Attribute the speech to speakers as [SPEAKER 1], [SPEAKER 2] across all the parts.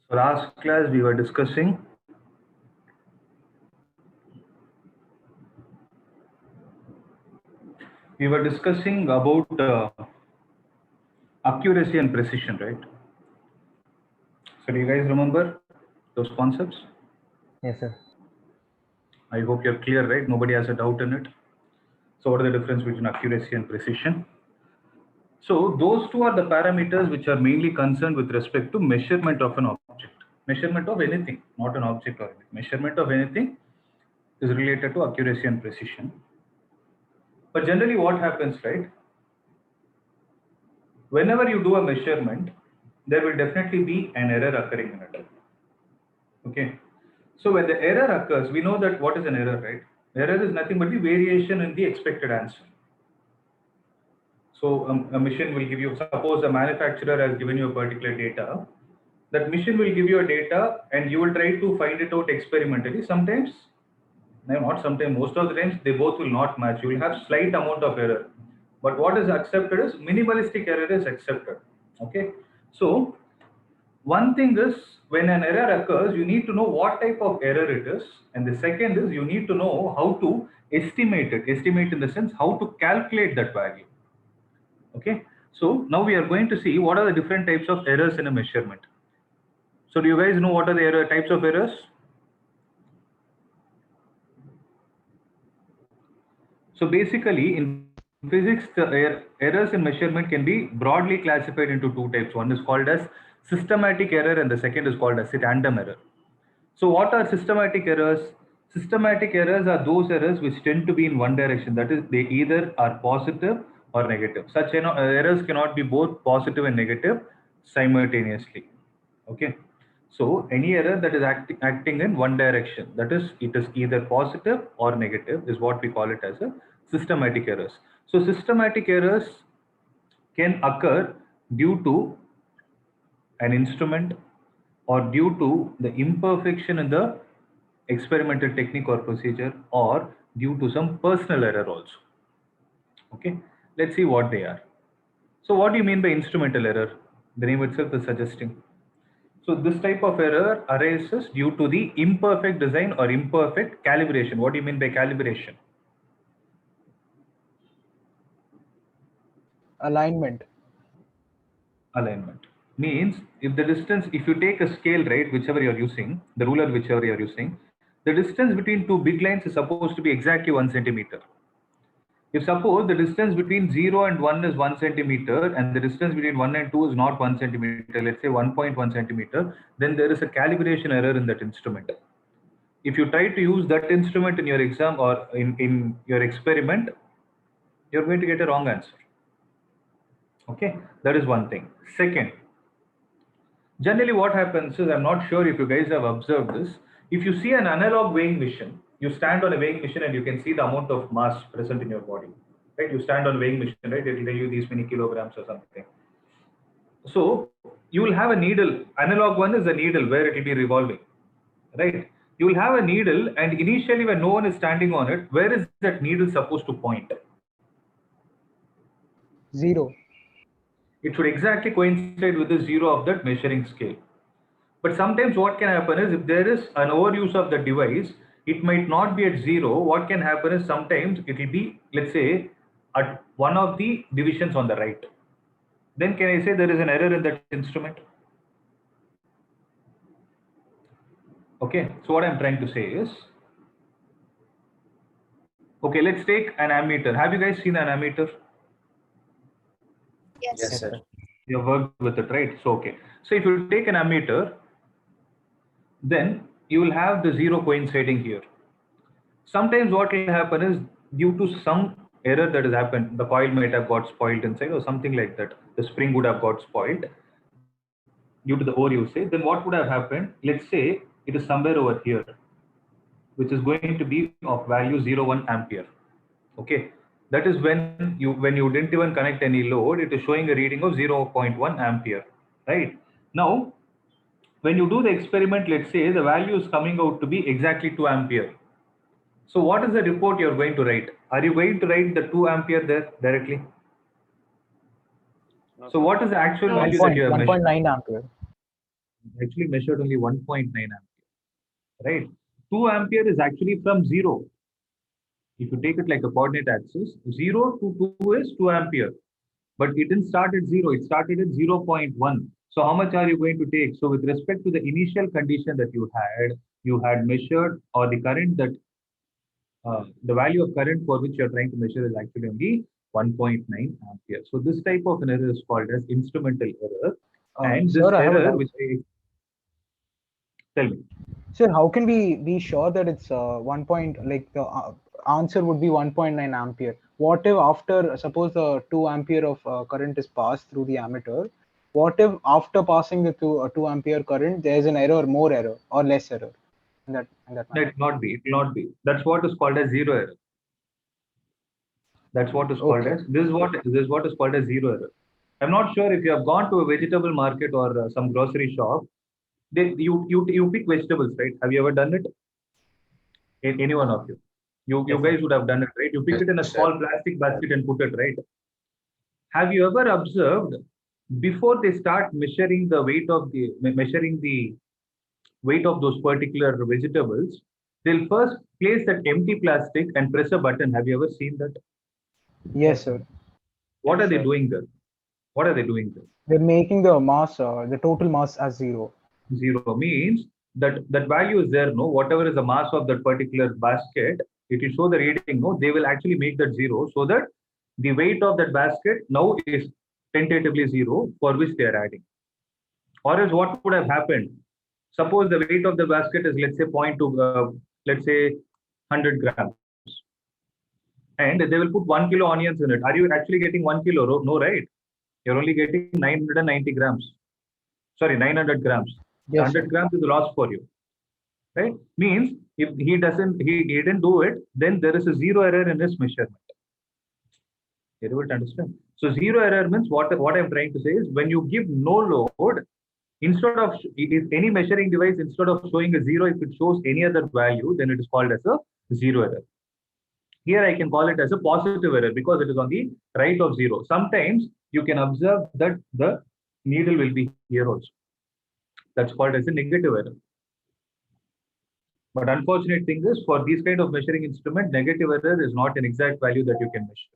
[SPEAKER 1] So last class we were discussing about accuracy and precision, right? So do you guys remember those concepts?
[SPEAKER 2] Yes, sir.
[SPEAKER 1] I hope you're clear, right? Nobody has a doubt in it. So what are the difference between accuracy and precision? So those two are the parameters which are mainly concerned with respect to measurement of an object. Measurement of anything, not an object or anything. Measurement of anything is related to accuracy and precision. But generally what happens, right? Whenever you do a measurement, there will definitely be an error occurring in it. Okay. So when the error occurs, we know that what is an error, right? Error is nothing but the variation in the expected answer. So a machine will give you, suppose a manufacturer has given you a particular data, that machine will give you a data and you will try to find it out experimentally. Sometimes, no, not sometimes, most of the times they both will not match. You will have slight amount of error. But what is accepted is minimalistic error is accepted. Okay. So one thing is when an error occurs, you need to know what type of error it is. And the second is you need to know how to estimate it. Estimate in the sense how to calculate that value. Okay. So now we are going to see what are the different types of errors in a measurement. So do you guys know what are the types of errors? So basically in physics, the errors in measurement can be broadly classified into two types. One is called as systematic error and the second is called as random error. So what are systematic errors? Systematic errors are those errors which tend to be in one direction. That is, they either are positive or negative. Such errors cannot be both positive and negative simultaneously. Okay. So any error that is acting in one direction, that is, it is either positive or negative, is what we call it as a systematic errors. So systematic errors can occur due to an instrument or due to the imperfection in the experimental technique or procedure or due to some personal error also. Okay, let's see what they are. So what do you mean by instrumental error? The name itself is suggesting. So this type of error arises due to the imperfect design or imperfect calibration. What do you mean by calibration?
[SPEAKER 2] Alignment.
[SPEAKER 1] Alignment means if the distance, if you take a scale, right, whichever you're using, the ruler whichever you're using, the distance between two big lines is supposed to be exactly 1 centimeter. If suppose the distance between 0 and 1 is 1 centimeter and the distance between 1 and 2 is not 1 centimeter, let's say 1.1 centimeter, then there is a calibration error in that instrument. If you try to use that instrument in your exam or in your experiment, you're going to get a wrong answer. Okay, that is one thing. Second, generally what happens is, I'm not sure if you guys have observed this, if you see an analog weighing machine, you stand on a weighing machine and you can see the amount of mass present in your body, right? You stand on a weighing machine, right? It will tell you these many kilograms or something. So you will have a needle. Analog one is a needle where it will be revolving, right? You will have a needle, and initially when no one is standing on it, where is that needle supposed to point?
[SPEAKER 2] 0.
[SPEAKER 1] It should exactly coincide with the zero of that measuring scale. But sometimes what can happen is if there is an overuse of the device, it might not be at zero. What can happen is sometimes it will be, let's say, at one of the divisions on the right. Then can I say there is an error in that instrument? Okay, so what I'm trying to say is, okay, let's take an ammeter. Have you guys seen an ammeter?
[SPEAKER 3] Yes, sir.
[SPEAKER 1] You have worked with it, right? So, okay. So if you take an ammeter, then you will have the zero coinciding here. Sometimes what will happen is due to some error that has happened, the coil might have got spoiled inside or something like that. The spring would have got spoiled due to the overusage. Then what would have happened? Let's say it is somewhere over here, which is going to be of value 0.1 ampere. Okay, that is when you didn't even connect any load, it is showing a reading of 0.1 ampere, right? Now when you do the experiment, let's say the value is coming out to be exactly 2 ampere. So what is the report you're going to write? Are you going to write the 2 ampere there directly?
[SPEAKER 3] No,
[SPEAKER 1] So what is the actual
[SPEAKER 3] No,
[SPEAKER 1] value that you have measured?
[SPEAKER 2] 1.9 ampere.
[SPEAKER 1] actually measured only 1.9 ampere, right? 2 ampere is actually from 0. If you take it like a coordinate axis, 0 to 2 is 2 ampere. But it didn't start at 0, it started at 0.1. So how much are you going to take? So with respect to the initial condition that you had measured, or the current that the value of current for which you're trying to measure is actually only 1.9 ampere. So this type of an error is called as instrumental error. And this
[SPEAKER 2] Sir, I have a
[SPEAKER 1] error,
[SPEAKER 2] doubt.
[SPEAKER 1] which I tell me.
[SPEAKER 2] Sir, how can we be sure that it's one point, like the answer would be 1.9 ampere? What if after, suppose the 2 ampere of current is passed through the ammeter, what if after passing the 2 ampere current, there's an error, more error or less error in that
[SPEAKER 1] No,
[SPEAKER 2] manner?
[SPEAKER 1] it will not be. It will not be. That's what is called as zero error. That's what is called
[SPEAKER 2] Okay.
[SPEAKER 1] as this is what is called as zero error. I'm not sure if you have gone to a vegetable market or some grocery shop. You pick vegetables, right? Have you ever done it? Any one of you? You
[SPEAKER 2] Yes, sir.
[SPEAKER 1] guys would have done it, right? You pick
[SPEAKER 3] Yes,
[SPEAKER 1] it in a
[SPEAKER 3] sir.
[SPEAKER 1] small plastic basket and put it, right? Have you ever observed before they start measuring the weight of those particular vegetables, they'll first place that empty plastic and press a button. Have you ever seen that?
[SPEAKER 2] Yes, Yes,
[SPEAKER 3] Yes.
[SPEAKER 2] sir.
[SPEAKER 1] What are
[SPEAKER 3] Yes,
[SPEAKER 1] they
[SPEAKER 3] sir.
[SPEAKER 1] doing there? What are they doing there?
[SPEAKER 2] They're making the mass, the total mass as 0.
[SPEAKER 1] Zero means that value is there, no? Whatever is the mass of that particular basket, it will show the reading, no? They will actually make that zero so that the weight of that basket now is tentatively zero for which they are adding. Or else what would have happened? Suppose the weight of the basket is, let's say, 0.2, let's say 100 grams. And they will put 1 kilo onions in it. Are you actually getting 1 kilo? No, right? You're only getting 990 grams. Sorry, 900 grams. The
[SPEAKER 2] Yes, sir.
[SPEAKER 1] 100 grams is lost for you, right? Means if he didn't do it, then there is a zero error in his measurement. You're able to understand? So zero error means what I'm trying to say is when you give no load, instead of if any measuring device, instead of showing a zero, if it shows any other value, then it is called as a zero error. Here I can call it as a positive error because it is on the right of zero. Sometimes you can observe that the needle will be here also. That's called as a negative error. But unfortunate thing is for these kind of measuring instrument, negative error is not an exact value that you can measure.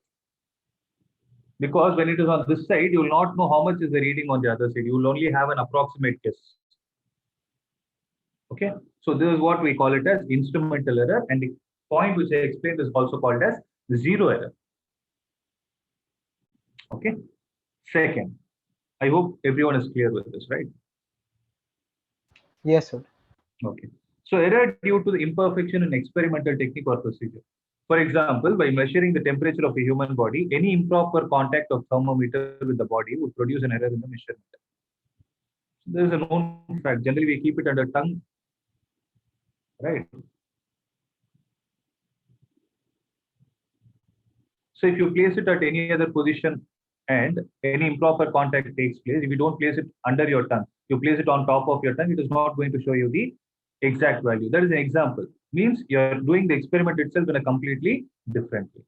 [SPEAKER 1] Because when it is on this side, you will not know how much is the reading on the other side. You will only have an approximate guess. Okay, so this is what we call it as instrumental error, and the point which I explained is also called as zero error. Okay, second, I hope everyone is clear with this, right?
[SPEAKER 2] Yes, sir.
[SPEAKER 1] Okay, so error due to the imperfection in experimental technique or procedure. For example, by measuring the temperature of a human body, any improper contact of thermometer with the body would produce an error in the measurement. So this is a known fact. Generally, we keep it under tongue, right? So if you place it at any other position and any improper contact takes place, if you don't place it under your tongue, you place it on top of your tongue, it is not going to show you the exact value. That is an example. Means you're doing the experiment itself in a completely different way.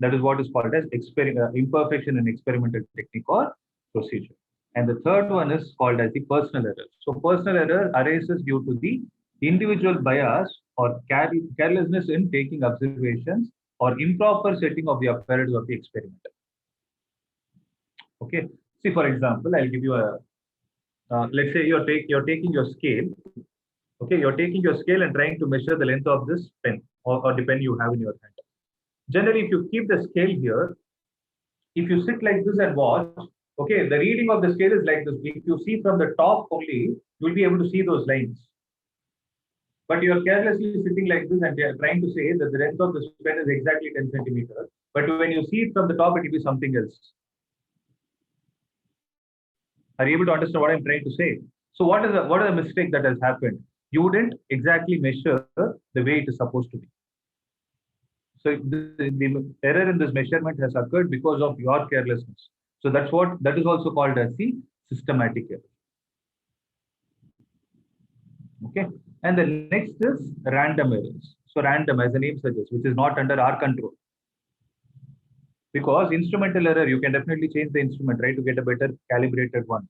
[SPEAKER 1] That is what is called as imperfection in experimental technique or procedure. And the third one is called as the personal error. So personal error arises due to the individual bias or carelessness in taking observations or improper setting of the apparatus of the experiment. Okay. See, for example, I'll give you a let's say you're taking your scale. Okay, you're taking your scale and trying to measure the length of this pen or the pen you have in your hand. Generally, if you keep the scale here, if you sit like this and watch, okay, the reading of the scale is like this. If you see from the top only, you'll be able to see those lines. But you are carelessly sitting like this and they are trying to say that the length of this pen is exactly 10 centimeters. But when you see it from the top, it will be something else. Are you able to understand what I'm trying to say? So what is the mistake that has happened? You wouldn't exactly measure the way it is supposed to be. So the error in this measurement has occurred because of your carelessness. So that is also called as the systematic error. Okay. And the next is random errors. So random, as the name suggests, which is not under our control. Because instrumental error, you can definitely change the instrument, right, to get a better calibrated one.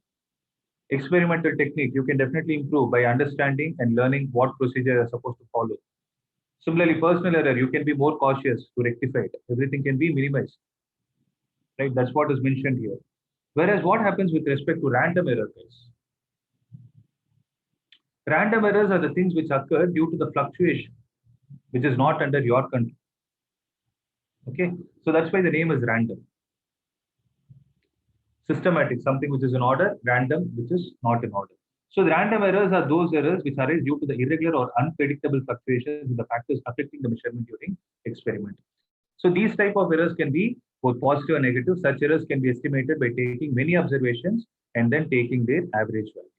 [SPEAKER 1] Experimental technique, you can definitely improve by understanding and learning what procedure you're supposed to follow. Similarly, personal error, you can be more cautious to rectify it. Everything can be minimized, right? That's what is mentioned here. Whereas what happens with respect to random error, guys? Random errors are the things which occur due to the fluctuation, which is not under your control. Okay, so that's why the name is random. Systematic, something which is in order, random, which is not in order. So the random errors are those errors which arise due to the irregular or unpredictable fluctuations in the factors affecting the measurement during experiment. So these type of errors can be both positive and negative. Such errors can be estimated by taking many observations and then taking their average value.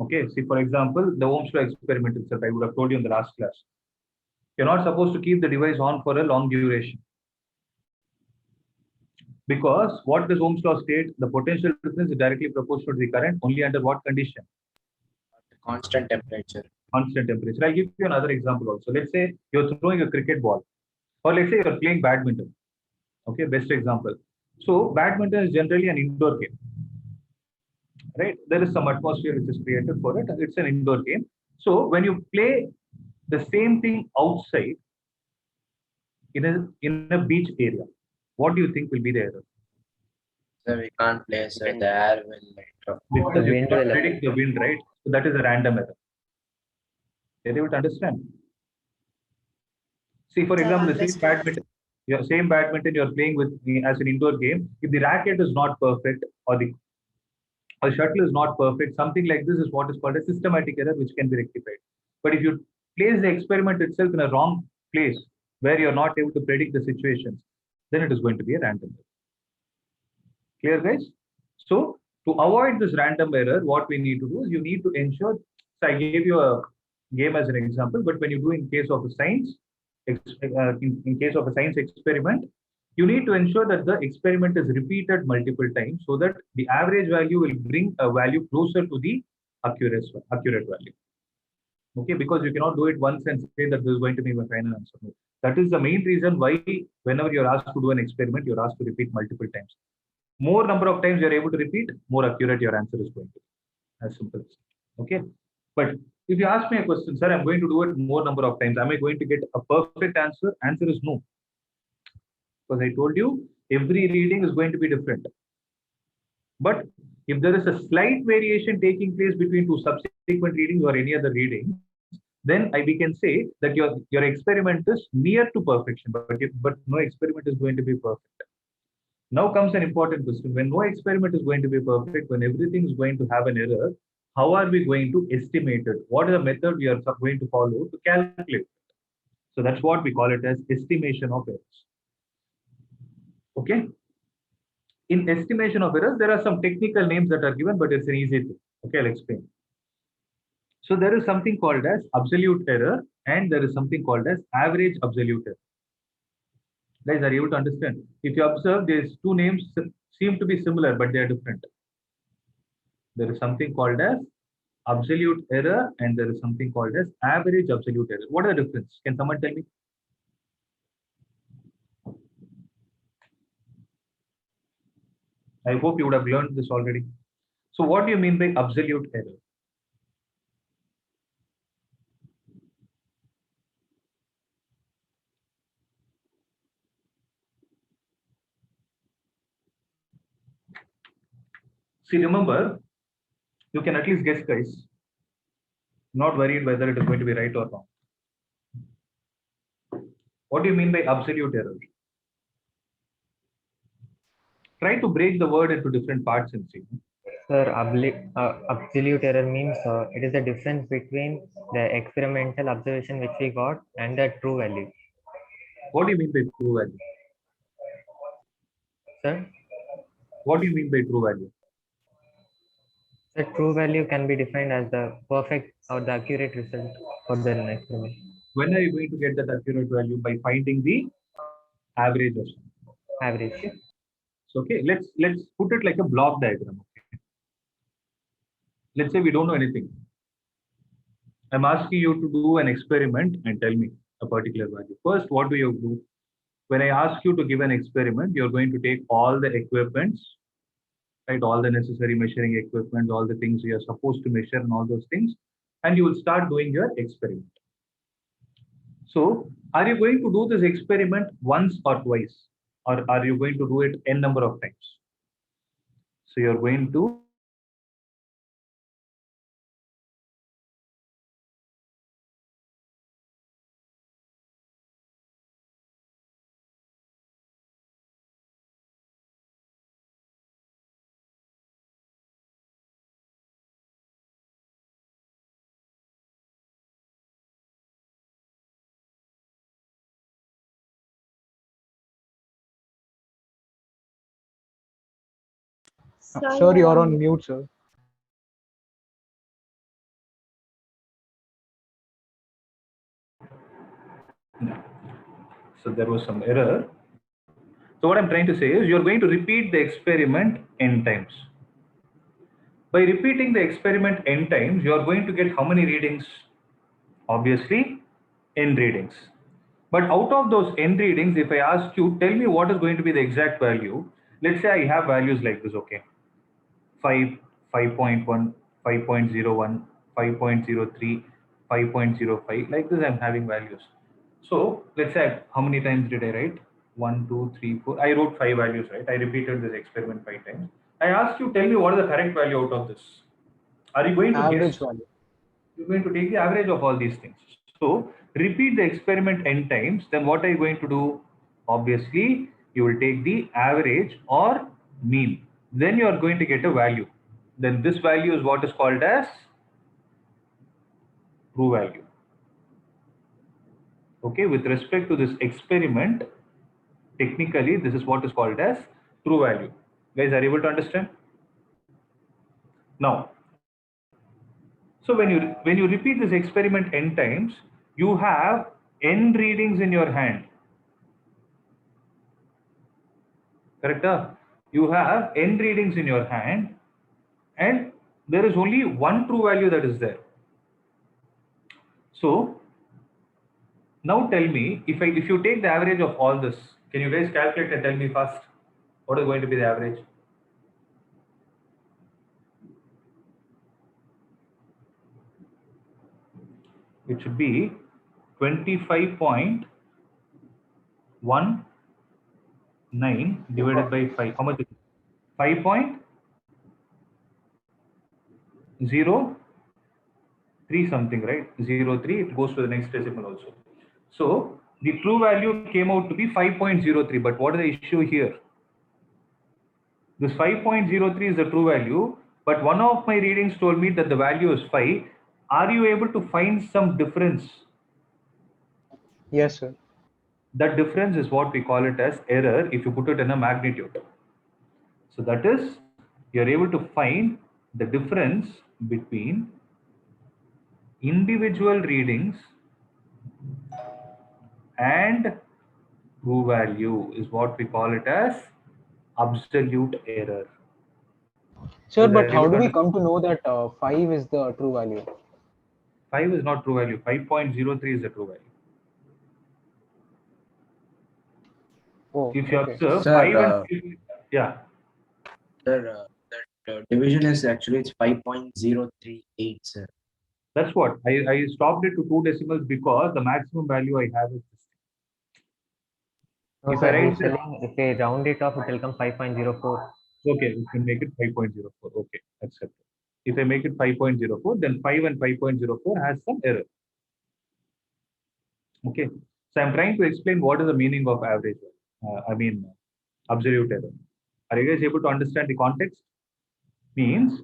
[SPEAKER 1] Okay, see, for example, the Ohm's law experiment itself, I would have told you in the last class. You're not supposed to keep the device on for a long duration. Because what does Ohm's law state? The potential difference is directly proportional to the current only under what condition?
[SPEAKER 3] Constant temperature.
[SPEAKER 1] Constant temperature. I'll give you another example also. Let's say you're throwing a cricket ball, or let's say you're playing badminton. Okay, best example. So badminton is generally an indoor game, right? There is some atmosphere which is created for it. It's an indoor game. So when you play the same thing outside in a beach area, what do you think will be the error?
[SPEAKER 3] So we can't play, so the air will
[SPEAKER 1] Because you
[SPEAKER 4] wind
[SPEAKER 1] cannot
[SPEAKER 4] will
[SPEAKER 1] predict the wind, right? So that is a random error. Are you able to understand? See, for example, the same badminton you're playing with as an indoor game. If the racket is not perfect or the shuttle is not perfect, something like this is what is called a systematic error, which can be rectified. But if you place the experiment itself in a wrong place where you're not able to predict the situations, then it is going to be a random error. Clear, guys? So to avoid this random error, what we need to do is you need to ensure. So I gave you a game as an example, but when you do in case of a science, in case of a science experiment, you need to ensure that the experiment is repeated multiple times so that the average value will bring a value closer to the accurate value. Okay, because you cannot do it once and say that this is going to be my final answer. No. That is the main reason why whenever you're asked to do an experiment, you're asked to repeat multiple times. More number of times you're able to repeat, more accurate your answer is going to be. As simple as that. Okay. But if you ask me a question, sir, I'm going to do it more number of times. Am I going to get a perfect answer? Answer is no. Because I told you, every reading is going to be different. But if there is a slight variation taking place between two subsequent readings or any other reading, then we can say that your experiment is near to perfection, but no experiment is going to be perfect. Now comes an important question. When no experiment is going to be perfect, when everything is going to have an error, how are we going to estimate it? What is the method we are going to follow to calculate it? So that's what we call it as estimation of errors. Okay. In estimation of errors, there are some technical names that are given, but it's an easy thing. Okay, I'll explain. So there is something called as absolute error, and there is something called as average absolute error. Guys, are you able to understand? If you observe, these two names seem to be similar, but they are different. There is something called as absolute error, and there is something called as average absolute error. What are the difference? Can someone tell me? I hope you would have learned this already. So what do you mean by absolute error? See, remember, you can at least guess, guys. Not worried whether it is going to be right or wrong. What do you mean by absolute error? Try to break the word into different parts and see.
[SPEAKER 4] Sir, absolute error means it is the difference between the experimental observation which we got and the true value.
[SPEAKER 1] What do you mean by true value?
[SPEAKER 4] Sir?
[SPEAKER 1] What do you mean by true value?
[SPEAKER 4] The true value can be defined as the perfect or the accurate result for the experiment.
[SPEAKER 1] When are you going to get that accurate value? By finding the average of something.
[SPEAKER 4] Average.
[SPEAKER 1] So okay, let's put it like a block diagram. Okay. Let's say we don't know anything. I'm asking you to do an experiment and tell me a particular value. First, what do you do? When I ask you to give an experiment, you're going to take all the equipments right? All the necessary measuring equipment, all the things you are supposed to measure and all those things, and you will start doing your experiment. So are you going to do this experiment once or twice, or are you going to do it n number of times? So you're going to
[SPEAKER 2] Sir, you're on mute, sir.
[SPEAKER 1] so there was some error. So what I'm trying to say is you're going to repeat the experiment n times. By repeating the experiment n times, you are going to get how many readings? Obviously, n readings. But out of those n readings, if I ask you, tell me what is going to be the exact value. Let's say I have values like this, okay? 5, 5.1, 5.01, 5.03, 5.05. Like this, I'm having values. So let's say how many times did I write? 1, 2, 3, 4. I wrote 5 values, right? I repeated this experiment 5 times. I asked you, tell me what is the correct value out of this. Are you going to
[SPEAKER 2] Average
[SPEAKER 1] guess?
[SPEAKER 2] value.
[SPEAKER 1] You're going to take the average of all these things. So repeat the experiment n times. Then what are you going to do? Obviously, you will take the average or mean. Then you are going to get a value. Then this value is what is called as true value. Okay, with respect to this experiment, technically this is what is called as true value. Guys, are you able to understand? Now, so when you repeat this experiment n times, you have n readings in your hand. Correct? You have n readings in your hand, and there is only one true value that is there. So now tell me, if you take the average of all this, can you guys calculate and tell me first what is going to be the average? It should be 25.19 divided by 5. How much is it? 5.03 something, right? 03. It goes to the next decimal also. So the true value came out to be 5.03. But what is the issue here? This 5.03 is the true value, but one of my readings told me that the value is 5. Are you able to find some difference?
[SPEAKER 2] Yes, sir.
[SPEAKER 1] That difference is what we call it as error if you put it in a magnitude. So that is, you're able to find the difference between individual readings and true value is what we call it as absolute error.
[SPEAKER 2] Sir,
[SPEAKER 1] Guys,
[SPEAKER 2] but
[SPEAKER 1] are you
[SPEAKER 2] how
[SPEAKER 1] able
[SPEAKER 2] do
[SPEAKER 1] to
[SPEAKER 2] we
[SPEAKER 1] understand?
[SPEAKER 2] come to know that 5 is the true value?
[SPEAKER 1] 5 is not true value. 5.03 is the true value.
[SPEAKER 2] Oh,
[SPEAKER 1] If you
[SPEAKER 2] okay.
[SPEAKER 1] observe,
[SPEAKER 3] Sir,
[SPEAKER 1] 5 and 5, yeah,
[SPEAKER 3] sir, that division is actually it's 5.038, sir.
[SPEAKER 1] that's what. I stopped it to 2 decimals because the maximum value I have is this.
[SPEAKER 4] No,
[SPEAKER 1] If I
[SPEAKER 4] sir,
[SPEAKER 1] write
[SPEAKER 4] he's
[SPEAKER 1] this,
[SPEAKER 4] telling if we round it off, it will come 5.04.
[SPEAKER 1] okay, we can make it 5.04. Okay, accept it. If I make it 5.04, then 5 and 5.04 has some error. Okay, so I'm trying to explain what is the meaning of average. Absolute error. Are you guys able to understand the context? Means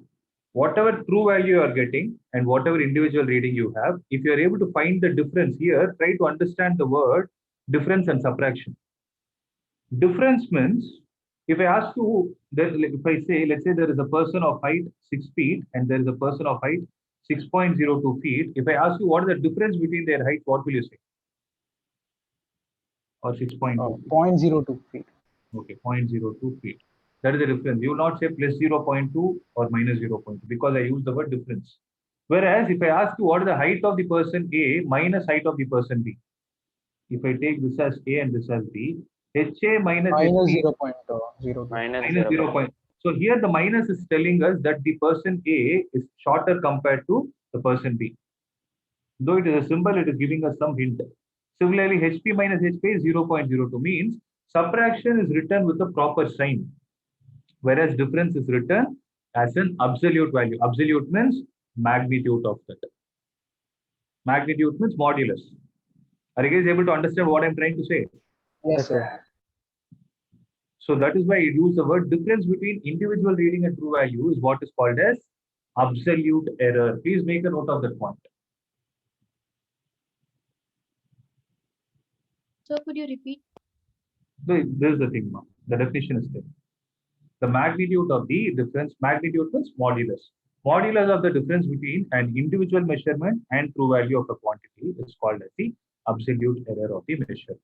[SPEAKER 1] whatever true value you are getting and whatever individual reading you have, if you are able to find the difference here, try to understand the word difference and subtraction. Difference means if I ask you, if I say, let's say there is a person of height 6 feet and there is a person of height 6.02 feet. If I ask you what is the difference between their height, what will you say? Or 6.2 feet.
[SPEAKER 2] 0.02 feet.
[SPEAKER 1] Okay, 0.02 feet. That is the difference. You will not say plus 0.2 or minus 0.2 because I use the word difference. Whereas if I ask you what is the height of the person A minus height of the person B, if I take this as A and this as B, HA minus
[SPEAKER 2] Minus
[SPEAKER 1] HB
[SPEAKER 2] 0.02.
[SPEAKER 1] minus 0. So here the minus is telling us that the person A is shorter compared to the person B. Though it is a symbol, it is giving us some hint. Similarly, HP minus HP is 0.02 means subtraction is written with a proper sign, whereas difference is written as an absolute value. Absolute means magnitude of that. Magnitude means modulus. Are you guys able to understand what I'm trying to say?
[SPEAKER 2] Yes, sir.
[SPEAKER 1] So that is why I use the word difference between individual reading and true value is what is called as absolute error. Please make a note of that point.
[SPEAKER 5] So could you repeat?
[SPEAKER 1] So this is the thing, ma'am. The definition is there. The magnitude of the difference, magnitude means modulus. Modulus of the difference between an individual measurement and true value of a quantity is called as the absolute error of the measurement.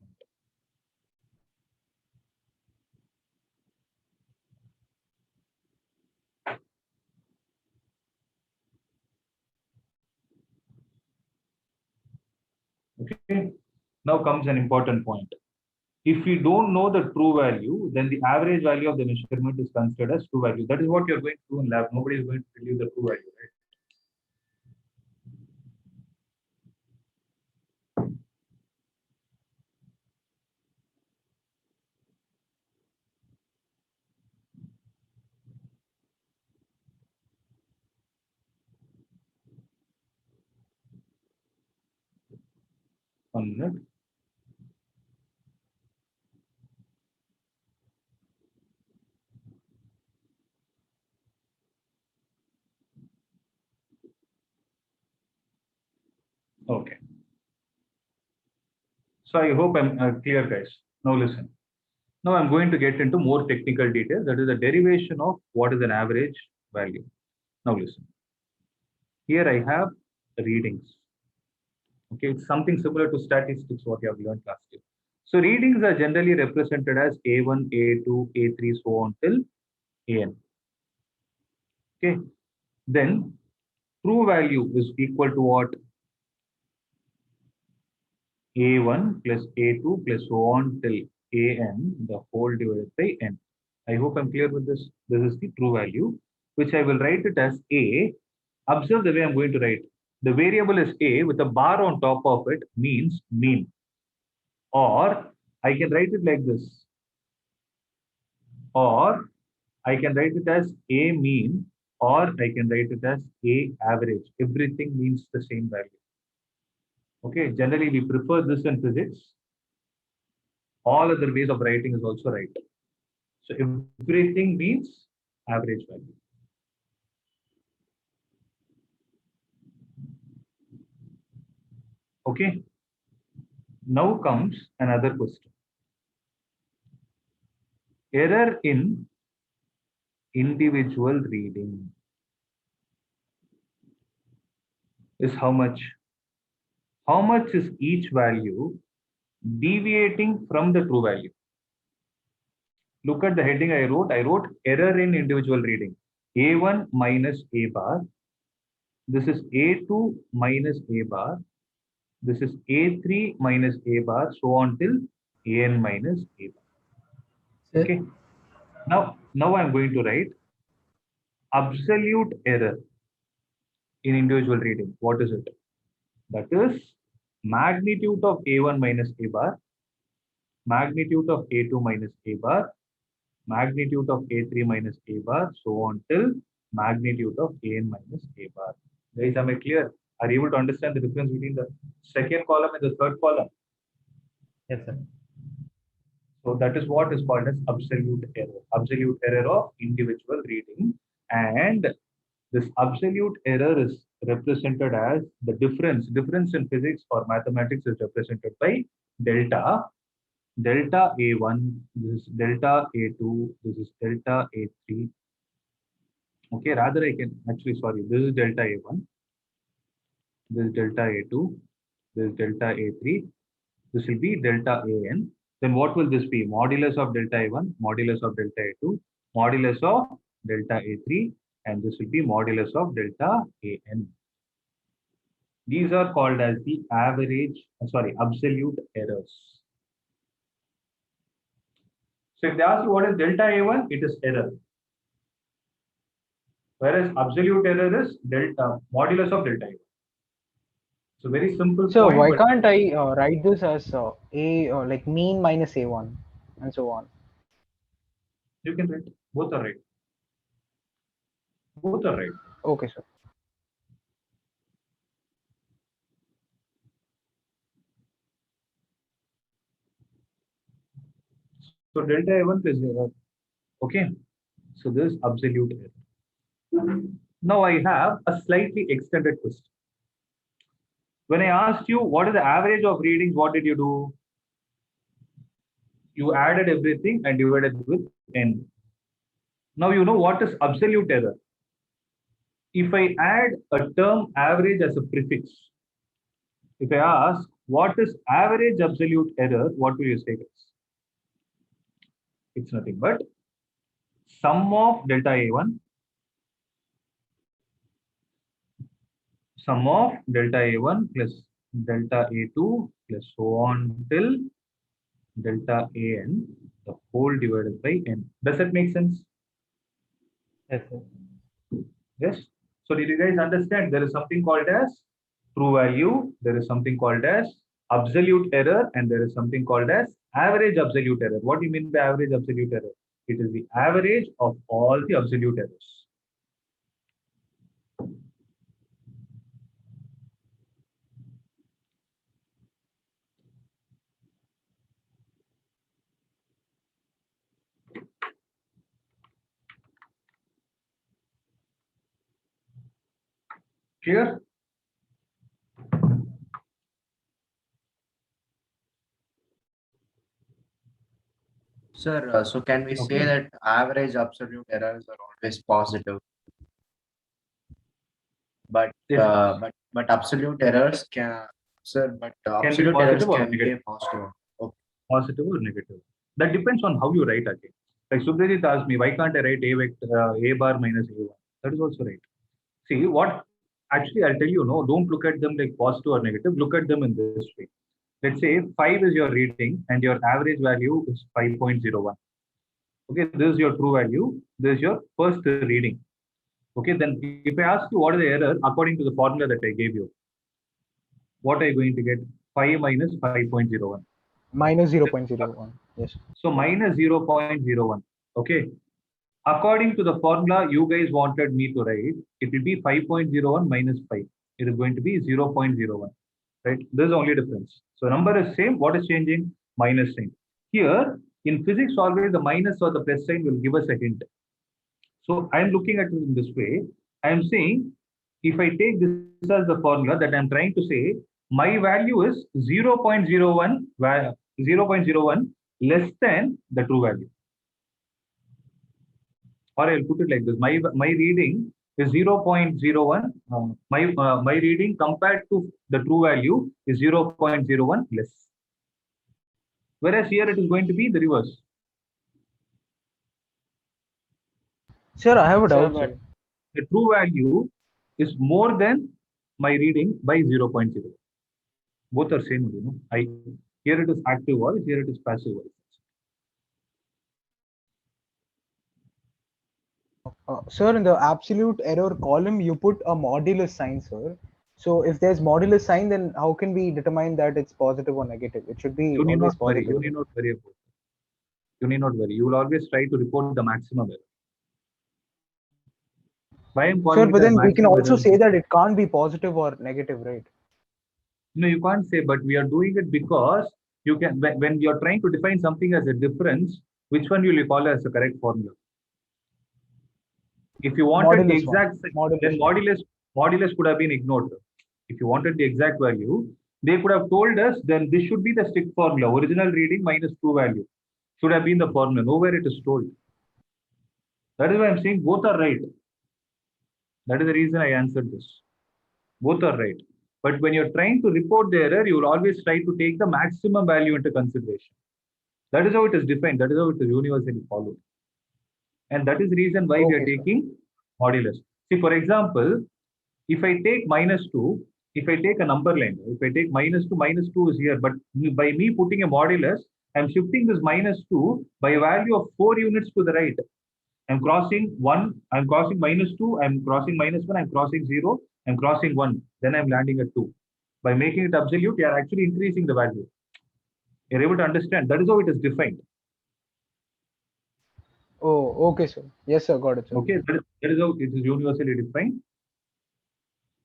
[SPEAKER 1] Okay. Now comes an important point. If we don't know the true value, then the average value of the measurement is considered as true value. That is what you're going to do in lab. Nobody is going to tell you the true value, right? One minute. Okay. So I hope I'm clear, guys. Now listen. Now I'm going to get into more technical details. That is the derivation of what is an average value. Now listen. Here I have readings. Okay, it's something similar to statistics, what you have learned last year. So readings are generally represented as A1, A2, A3, so on till AN. Okay, then true value is equal to what? A1 plus A2 plus so on till AN, the whole divided by N. I hope I'm clear with this. This is the true value, which I will write it as A. Observe the way I'm going to write. The variable is A with a bar on top of it means mean. Or I can write it like this. Or I can write it as A mean, or I can write it as A average. Everything means the same value. Okay, generally we prefer this in physics. All other ways of writing is also right. So everything means average value. Okay. Now comes another question. Error in individual reading is how much? How much is each value deviating from the true value? Look at the heading I wrote. I wrote error in individual reading. A1 minus A bar. This is A2 minus A bar. This is A3 minus A bar, so on till AN minus A bar. Okay. Now I'm going to write absolute error in individual reading. What is it? That is magnitude of A1 minus A bar, magnitude of A2 minus A bar, magnitude of A3 minus A bar, so on till magnitude of AN minus A bar. Guys, am I clear? Are you able to understand the difference between the second column and the third column?
[SPEAKER 4] Yes, sir.
[SPEAKER 1] So that is what is called as absolute error of individual reading. And this absolute error is represented as the difference. Difference in physics or mathematics is represented by delta. Delta A1, this is delta A2, this is delta A3. Okay, rather I can actually, sorry, this is delta A1, this is delta A2, this is delta A3, this will be delta AN. Then what will this be? Modulus of delta A1, modulus of delta A2, modulus of delta A3, and this will be modulus of delta AN. These are called as the absolute errors. So if they ask you what is delta A1, it is error. whereas absolute error is delta modulus of delta A1. So very simple
[SPEAKER 2] So
[SPEAKER 1] point,
[SPEAKER 2] why
[SPEAKER 1] but
[SPEAKER 2] can't I write this as a like mean minus a1 and so on?
[SPEAKER 1] you can write both are right. Both are right.
[SPEAKER 2] Okay, sir.
[SPEAKER 1] So delta A1 plus error. Okay. So this is absolute error. Now I have a slightly extended question. When I asked you what is the average of readings, what did you do? You added everything and divided with n. Now you know what is absolute error. If I add a term average as a prefix, if I ask what is average absolute error, what will you say, guys? It's nothing but sum of delta A1, sum of delta A1 plus delta A2 plus so on till delta AN, the whole divided by n. Does that make sense?
[SPEAKER 4] Yes, sir.
[SPEAKER 1] Yes. So did you guys understand there is something called as true value, there is something called as absolute error, and there is something called as average absolute error. What do you mean by average absolute error? It is the average of all the absolute errors. Clear?
[SPEAKER 3] Sir, so can we say
[SPEAKER 1] Okay.
[SPEAKER 3] that average absolute errors are always positive? But
[SPEAKER 1] Yes.
[SPEAKER 3] but absolute errors can, sir, but
[SPEAKER 1] Can be
[SPEAKER 3] absolute errors
[SPEAKER 1] positive or
[SPEAKER 3] can be
[SPEAKER 1] negative.
[SPEAKER 3] a positive. Okay.
[SPEAKER 1] Positive or negative. That depends on how you write again. Like Subhajit asked me, why can't I write a vector, a bar minus a1? That is also right. See what actually I'll tell you, no, don't look at them like positive or negative. Look at them in this way. Let's say 5 is your reading and your average value is 5.01. Okay, this is your true value. This is your first reading. Okay, then if I ask you what is the error according to the formula that I gave you, what are you going to get? 5 minus 5.01.
[SPEAKER 2] Minus 0.01. Yes.
[SPEAKER 1] So minus 0.01. Okay. According to the formula you guys wanted me to write, it will be 5.01 minus 5. It is going to be 0.01. Right? This is only difference. So number is same. What is changing? Minus sign. Here in physics, always the minus or the plus sign will give us a hint. So I am looking at it in this way. I am saying if I take this as the formula that I am trying to say, my value is 0.01 less than the true value. Or I'll put it like this: my reading is 0.01. My reading compared to the true value is 0.01 less. Whereas here it is going to be the reverse.
[SPEAKER 2] Sir, I have a
[SPEAKER 4] Sir,
[SPEAKER 2] doubt,
[SPEAKER 4] but
[SPEAKER 2] sir.
[SPEAKER 1] The true value is more than my reading by 0.0. Both are same, you know. Here it is active voice, here it is passive voice.
[SPEAKER 2] Sir, in the absolute error column, you put a modulus sign, sir. So if there's modulus sign, then how can we determine that it's positive or negative? It should be
[SPEAKER 1] You need
[SPEAKER 2] always
[SPEAKER 1] not worry.
[SPEAKER 2] positive.
[SPEAKER 1] You need not worry about it. You need not worry. You will always try to report the maximum error. Why I'm
[SPEAKER 2] Sir,
[SPEAKER 1] calling it
[SPEAKER 2] but
[SPEAKER 1] as
[SPEAKER 2] then we can
[SPEAKER 1] maximum
[SPEAKER 2] also
[SPEAKER 1] error?
[SPEAKER 2] say that it can't be positive or negative, right?
[SPEAKER 1] No, you can't say, but we are doing it because you can when you're trying to define something as a difference, which one will you call as the correct formula? If you wanted the
[SPEAKER 2] Modulus one.
[SPEAKER 1] exact, then
[SPEAKER 2] Modulus one.
[SPEAKER 1] modulus could have been ignored. If you wanted the exact value, they could have told us then this should be the strict formula. Original reading minus true value should have been the formula. Nowhere it is told. That is why I'm saying both are right. That is the reason I answered this. Both are right. But when you're trying to report the error, you will always try to take the maximum value into consideration. That is how it is defined. That is how it is universally followed. And that is the reason why we are
[SPEAKER 2] Okay, sir.
[SPEAKER 1] taking modulus. See, for example, if I take minus 2, if I take a number line, if I take minus 2 is here, but by me putting a modulus, I'm shifting this minus 2 by a value of 4 units to the right. I'm crossing 1, I'm crossing -2, I'm crossing -1, I'm crossing 0, I'm crossing 1, then I'm landing at 2. By making it absolute, you are actually increasing the value. You're able to understand. That is how it is defined.
[SPEAKER 2] Oh, okay, sir. Yes, sir. Got it, sir.
[SPEAKER 1] Okay, that is how it is universally defined.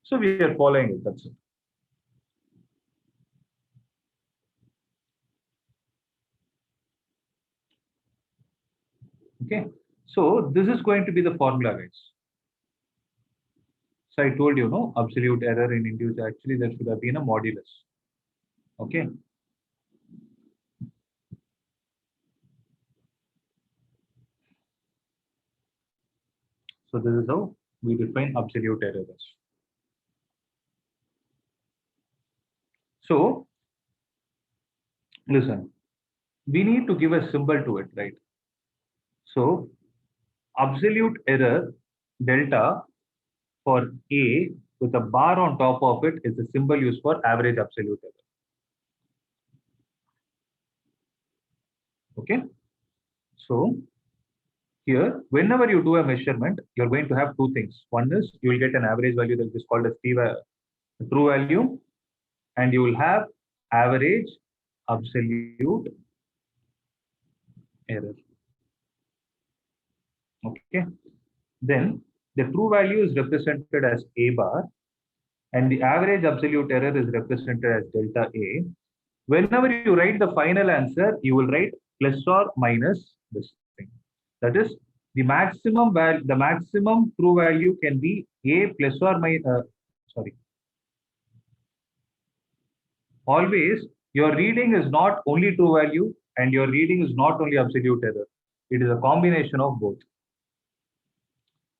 [SPEAKER 1] So we are following it. That's it. Okay, so this is going to be the formula, guys. So I told you, no, absolute error in induced, actually there should have been a modulus. Okay. So this is how we define absolute errors. So listen, we need to give a symbol to it, right? So absolute error delta for A with a bar on top of it is a symbol used for average absolute error. Okay. So here, whenever you do a measurement, you're going to have two things. One is you will get an average value that is called as true value, and you will have average absolute error. Okay. Then the true value is represented as A bar, and the average absolute error is represented as delta A. Whenever you write the final answer, you will write plus or minus this thing. That is, the maximum value, the maximum true value can be A plus or minus. Always, your reading is not only true value, and your reading is not only absolute error. It is a combination of both.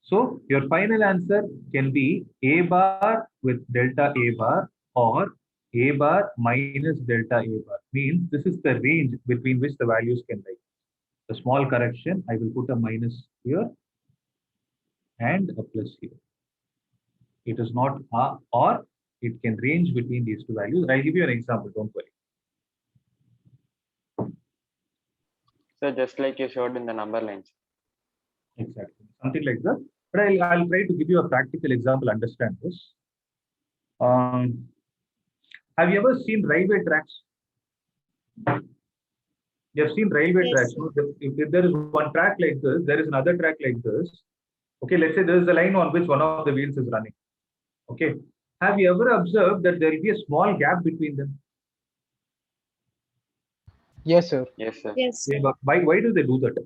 [SPEAKER 1] So your final answer can be A bar with delta A bar or A bar minus delta A bar. Means this is the range between which the values can lie. A small correction, I will put a minus here and a plus here. It is not a or, it can range between these two values. I'll give you an example, don't worry.
[SPEAKER 5] So just like you showed in the number lines.
[SPEAKER 1] Exactly, something like that. But I'll try to give you a practical example, understand this. Have you ever seen railway tracks? You have seen railway tracks. No? If there is one track like this, there is another track like this. Okay, let's say there is a line on which one of the wheels is running. Okay. Have you ever observed that there will be a small gap between them?
[SPEAKER 2] Yes, sir.
[SPEAKER 5] Yes, sir.
[SPEAKER 6] Yes, sir.
[SPEAKER 1] Why do they do that?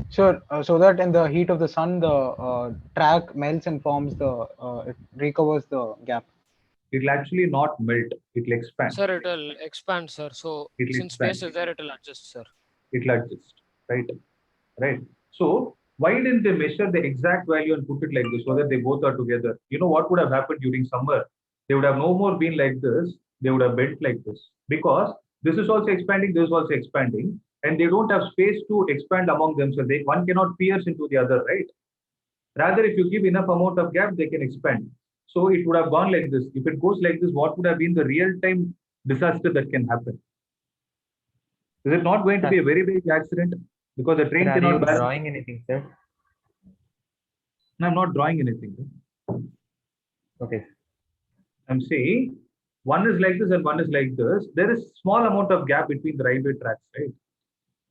[SPEAKER 2] Sure. So that in the heat of the sun, the track melts and forms it recovers the gap.
[SPEAKER 1] It will actually not melt. It will expand.
[SPEAKER 6] Sir, it will expand, sir. So
[SPEAKER 1] It will
[SPEAKER 6] since
[SPEAKER 1] expand.
[SPEAKER 6] space is there, it will adjust, sir.
[SPEAKER 1] It will adjust. Right. Right. So why didn't they measure the exact value and put it like this so that they both are together? You know what would have happened during summer? They would have no more been like this. They would have bent like this because this is also expanding. This is also expanding. And they don't have space to expand among themselves. One cannot pierce into the other, right? Rather, if you give enough amount of gap, they can expand. So it would have gone like this. If it goes like this, what would have been the real-time disaster that can happen? Is it not going to be a very big accident? Because the train
[SPEAKER 4] Sir, are
[SPEAKER 1] cannot
[SPEAKER 4] you
[SPEAKER 1] balance.
[SPEAKER 4] drawing anything, sir?
[SPEAKER 1] No, I'm not drawing anything.
[SPEAKER 4] Okay.
[SPEAKER 1] I'm saying one is like this and one is like this. There is small amount of gap between the railway tracks, right?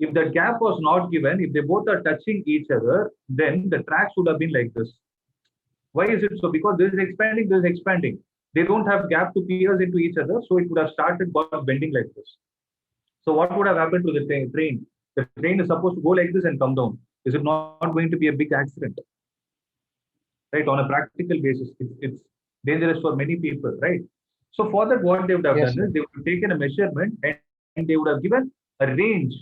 [SPEAKER 1] If the gap was not given, if they both are touching each other, then the tracks would have been like this. Why is it so? Because this is expanding, this is expanding. They don't have gap to pierce into each other, so it would have started bending like this. So what would have happened to the train? The train is supposed to go like this and come down. Is it not going to be a big accident? Right? On a practical basis, it's dangerous for many people, right? So for that, what they would have done is they would have taken a measurement and they would have given a range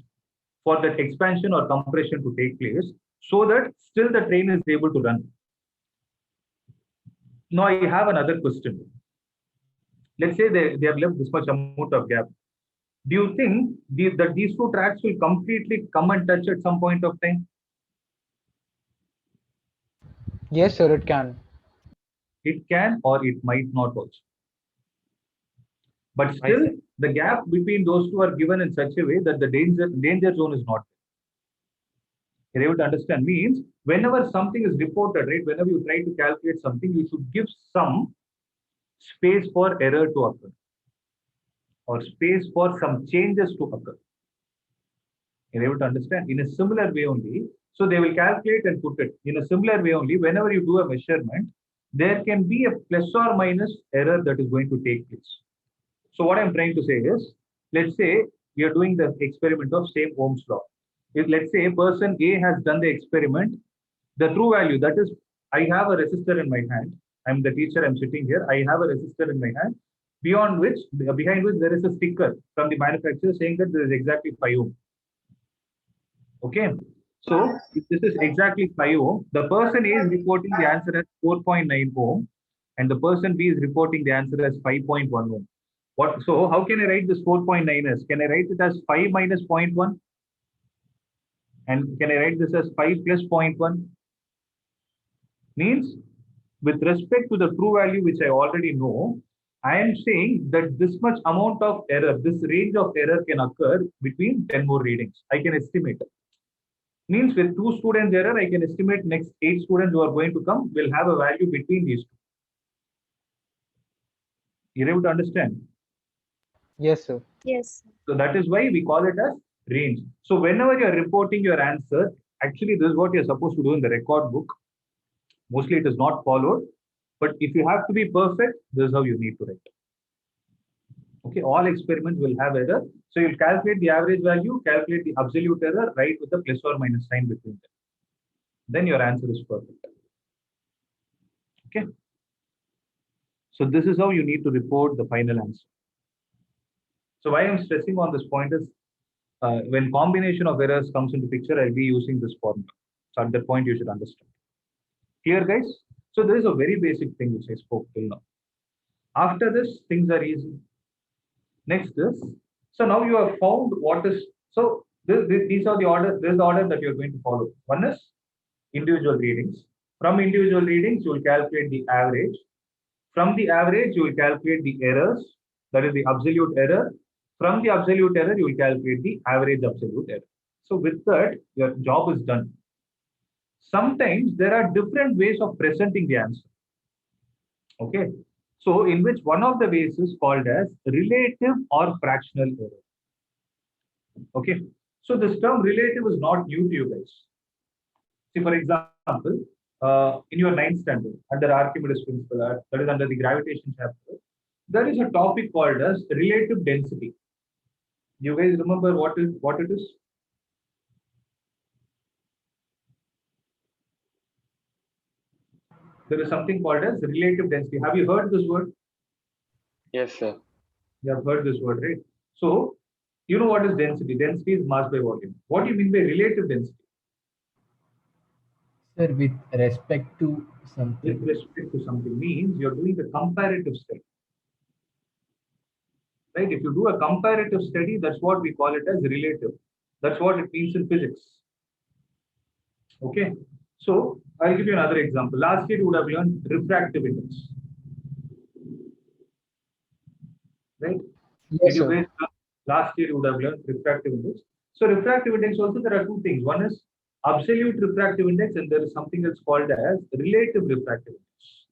[SPEAKER 1] for that expansion or compression to take place so that still the train is able to run. Now I have another question. Let's say they have left this much amount of gap. Do you think that these two tracks will completely come and touch at some point of time?
[SPEAKER 2] Yes, sir, it can.
[SPEAKER 1] It can or it might not also. But still, the gap between those two are given in such a way that the danger zone is not there. You're able to understand? Means whenever something is reported, right? Whenever you try to calculate something, you should give some space for error to occur or space for some changes to occur. You're able to understand? In a similar way only, so they will calculate and put it. In a similar way only, whenever you do a measurement, there can be a plus or minus error that is going to take place. So what I'm trying to say is, let's say we are doing the experiment of same Ohm's law. If let's say person A has done the experiment, the true value, that is, I have a resistor in my hand. I'm the teacher, I'm sitting here. I have a resistor in my hand, behind which there is a sticker from the manufacturer saying that this is exactly 5 ohm. Okay. So if this is exactly 5 ohm, the person A is reporting the answer as 4.9 ohm, and the person B is reporting the answer as 5.1 ohm. So how can I write this 4.9 as? Can I write it as 5 minus 0.1? And can I write this as 5 plus 0.1? Means with respect to the true value, which I already know, I am saying that this much amount of error, this range of error can occur between 10 more readings. I can estimate it. Means with 2 students error, I can estimate next 8 students who are going to come will have a value between these two. You're able to understand?
[SPEAKER 2] Yes, sir.
[SPEAKER 7] Yes.
[SPEAKER 1] So that is why we call it as range. So whenever you're reporting your answer, actually this is what you're supposed to do in the record book. Mostly it is not followed, but if you have to be perfect, this is how you need to write. Okay, all experiments will have error. So you'll calculate the average value, calculate the absolute error, write with the plus or minus sign between them. Then your answer is perfect. Okay. So this is how you need to report the final answer. So why I'm stressing on this point is when combination of errors comes into picture, I'll be using this formula. So at that point, you should understand. Clear, guys? So there is a very basic thing which I spoke till now. After this, things are easy. Next is, so now you have found what is, so these are the order, this is the order that you're going to follow. One is individual readings. From individual readings, you will calculate the average. From the average, you will calculate the errors, that is the absolute error. From the absolute error, you will calculate the average absolute error. So with that, your job is done. Sometimes there are different ways of presenting the answer. Okay. So in which one of the ways is called as relative or fractional error. Okay. So this term relative is not new to you guys. See, for example, in your 9th standard, under Archimedes principle, that is under the gravitation chapter, there is a topic called as relative density. You guys remember what it is? There is something called as relative density. Have you heard this word?
[SPEAKER 5] Yes, sir.
[SPEAKER 1] You have heard this word, right? So, you know what is density? Density is mass by volume. What do you mean by relative density?
[SPEAKER 8] Sir, with respect to something.
[SPEAKER 1] With respect to something means you're doing a comparative study. Right? If you do a comparative study, that's what we call it as relative. That's what it means in physics. Okay. So I'll give you another example. Last year you would have learned refractive index. Right?
[SPEAKER 2] Yes, sir.
[SPEAKER 1] Last year you would have learned refractive index. So refractive index also there are two things. One is absolute refractive index and there is something that's called as relative refractive index.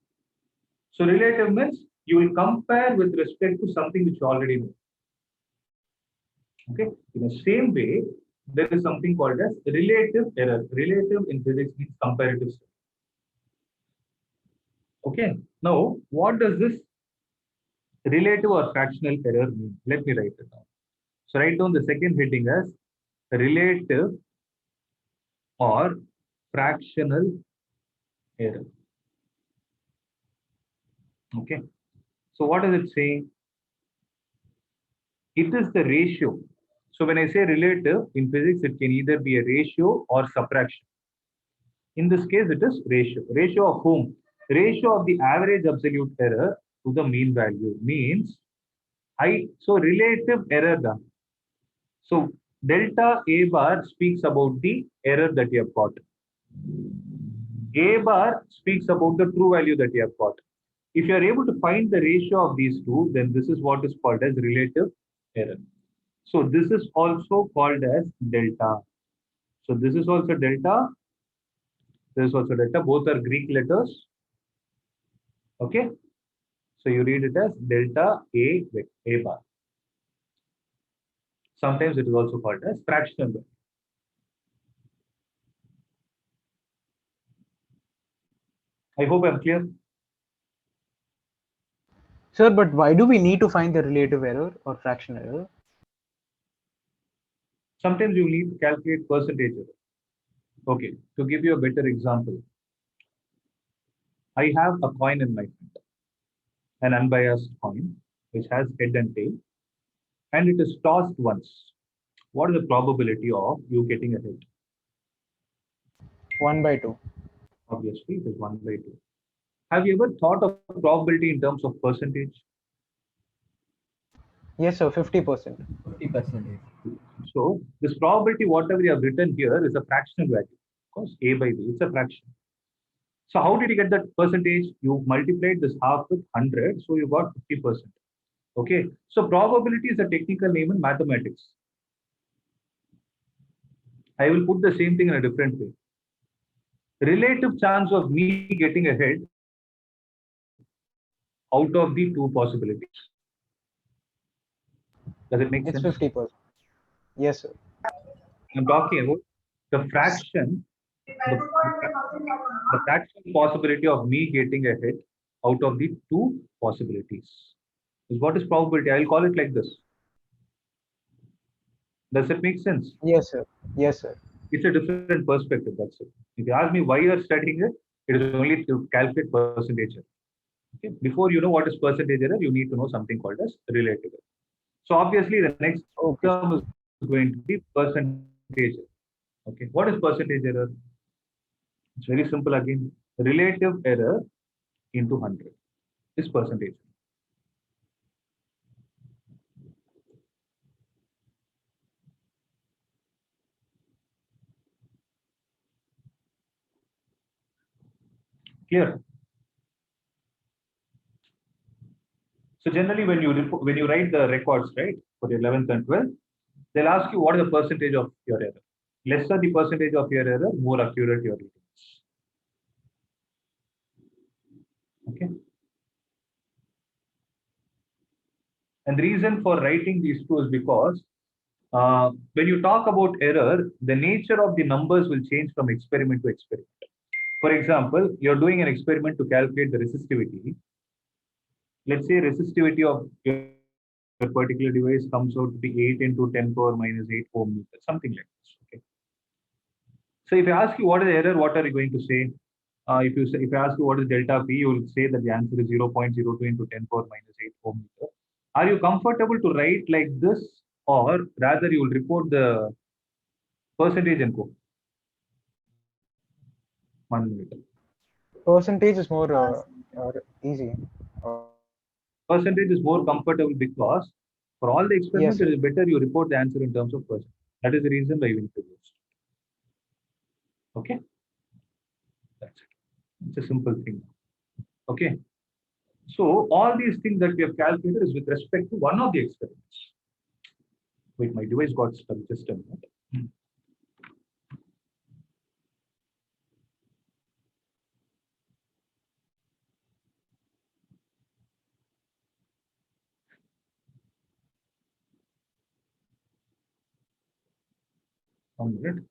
[SPEAKER 1] So relative means you will compare with respect to something which you already know. Okay. In the same way, there is something called as relative error. Relative in physics means comparative study. Okay. Now, what does this relative or fractional error mean? Let me write it down. So write down the second heading as relative or fractional error. Okay. So what is it saying? It is the ratio. So when I say relative in physics, it can either be a ratio or subtraction. In this case, it is ratio. Ratio of whom? Ratio of the average absolute error to the mean value means so relative error done. So delta A bar speaks about the error that you have got. A bar speaks about the true value that you have got. If you are able to find the ratio of these two, then this is what is called as relative error. So this is also called as delta. So this is also delta. This is also delta. Both are Greek letters. Okay. So you read it as delta A bar. Sometimes it is also called as fractional value. I hope I'm clear.
[SPEAKER 2] Sir, but why do we need to find the relative error or fractional error?
[SPEAKER 1] Sometimes you need to calculate percentage error. Okay, to give you a better example, I have a coin in my hand, an unbiased coin, which has head and tail, and it is tossed once. What is the probability of you getting a head?
[SPEAKER 2] 1/2.
[SPEAKER 1] Obviously, it is 1/2. Have you ever thought of probability in terms of percentage?
[SPEAKER 2] Yes, sir, 50%.
[SPEAKER 8] 50%.
[SPEAKER 1] So this probability, whatever you have written here, is a fractional value. Of course, A by B, it's a fraction. So how did you get that percentage? You multiplied this half with 100, so you got 50%. Okay, so probability is a technical name in mathematics. I will put the same thing in a different way. Relative chance of me getting ahead out of the two possibilities. Does it make
[SPEAKER 2] It's
[SPEAKER 1] sense?
[SPEAKER 2] 50%. Yes, sir.
[SPEAKER 1] I'm talking about the fraction, the fraction possibility of me getting ahead out of the two possibilities. Is what is probability? I'll call it like this. Does it make sense?
[SPEAKER 2] Yes, sir. Yes, sir.
[SPEAKER 1] It's a different perspective. That's it. If you ask me why you are studying it, it is only to calculate percentage error. Okay? Before you know what is percentage error, you need to know something called as relative error. So obviously, the next term is going to be percentage error. Okay, what is percentage error? It's very simple again. Relative error into 100 is percentage. Clear? So generally, when you write the records, right, for the 11th and 12th, they'll ask you what is the percentage of your error. Lesser the percentage of your error, more accurate your readings. Okay. And the reason for writing these two is because when you talk about error, the nature of the numbers will change from experiment to experiment. For example, you're doing an experiment to calculate the resistivity. Let's say resistivity of your particular device comes out to be 8 into 10 power minus 8 ohm meter, something like this. Okay. So if I ask you what is the error, what are you going to say? If I ask you what is delta P, you will say that the answer is 0.02 into 10 power minus 8 ohm meter. Are you comfortable to write like this, or rather you will report the percentage and go? 1 minute.
[SPEAKER 2] Percentage is more easy.
[SPEAKER 1] Percentage is more comfortable because for all the experiments,
[SPEAKER 2] Yes,
[SPEAKER 1] it is better you report the answer in terms of percent. That is the reason why we introduced. Okay, that's it. It's a simple thing. Okay, so all these things that we have calculated is with respect to one of the experiments. Wait, my device got stuck just a minute. One minute.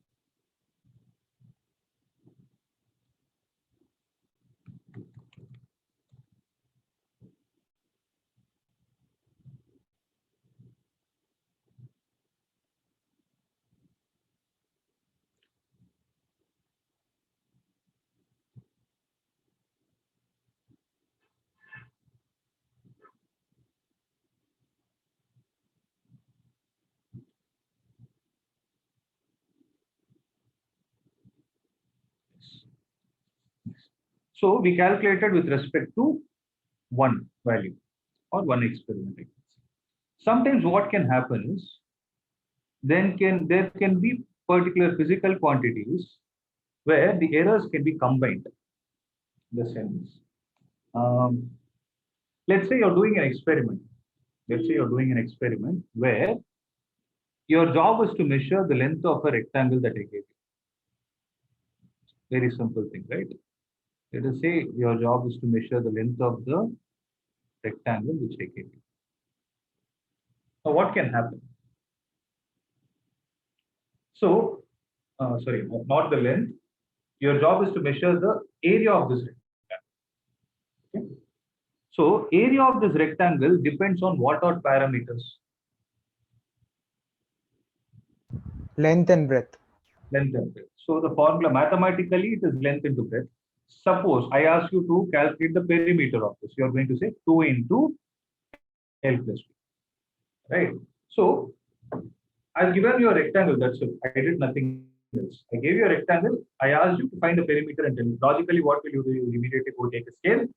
[SPEAKER 1] So we calculated with respect to one value or one experiment. Sometimes what can happen is there can be particular physical quantities where the errors can be combined. In the sense, let's say you're doing an experiment. Let's say you're doing an experiment where your job is to measure the length of a rectangle that I gave you. Very simple thing, right? Let us say your job is to measure the length of the rectangle which I gave you. Now, what can happen? So, sorry, not the length. Your job is to measure the area of this rectangle. Okay? So, area of this rectangle depends on what are parameters?
[SPEAKER 2] Length and breadth.
[SPEAKER 1] Length and breadth. So, the formula mathematically it is length into breadth. Suppose I ask you to calculate the perimeter of this. You are going to say 2 into L plus B. Right? So, I've given you a rectangle, that's it. I did nothing else. I gave you a rectangle. I asked you to find the perimeter and tell me. Logically, what will you do? You will immediately go take a scale.